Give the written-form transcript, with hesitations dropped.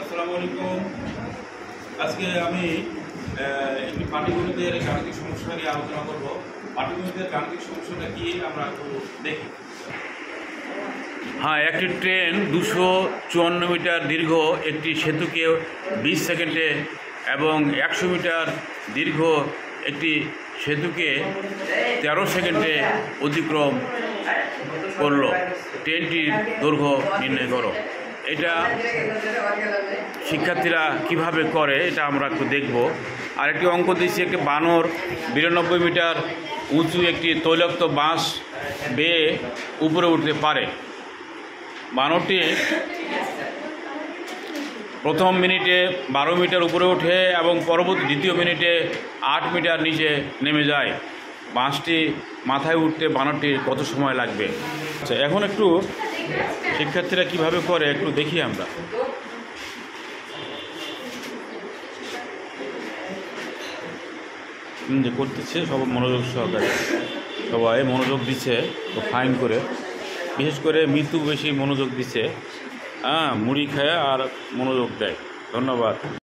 আসসালামু আলাইকুম। আজকে আমি একটি পাটিগণিতের গাণিতিক সমস্যা নিয়ে আলোচনা করব। পাটিগণিতের গাণিতিক সমস্যাটা কি আমরা একটু দেখি। হ্যাঁ, একটি ট্রেন 254 মিটার দীর্ঘ একটি সেতুকে 20 সেকেন্ডে এবং 100 মিটার দীর্ঘ একটি সেতুকে 13 সেকেন্ডে অতিক্রম করলো। ট্রেনটির দৈর্ঘ্য নির্ণয় করো। এটা শিক্ষার্থীরা কিভাবে করে এটা আমরা একটু দেখব। আরেকটি অঙ্ক দিচ্ছি, একটি বানর 92 মিটার উঁচু একটি তৈলাক্ত বাঁশ বেয়ে উপরে উঠতে পারে। বানরটি প্রথম মিনিটে 12 মিটার উপরে ওঠে এবং পরবর্তী দ্বিতীয় মিনিটে 8 মিটার নিচে নেমে যায়। বাঁশটি মাথায় উঠতে বানরটির কত সময় লাগবে? আচ্ছা, এখন একটু শিক্ষার্থীরা কিভাবে করে একটু দেখি আমরা। যে করতেছে সব মনোযোগ সহকারে, সবাই মনোযোগ দিচ্ছে তো ফাইন করে। বিশেষ করে মৃত্যু বেশি মনোযোগ দিচ্ছে, মুড়ি খায় আর মনোযোগ দেয়। ধন্যবাদ।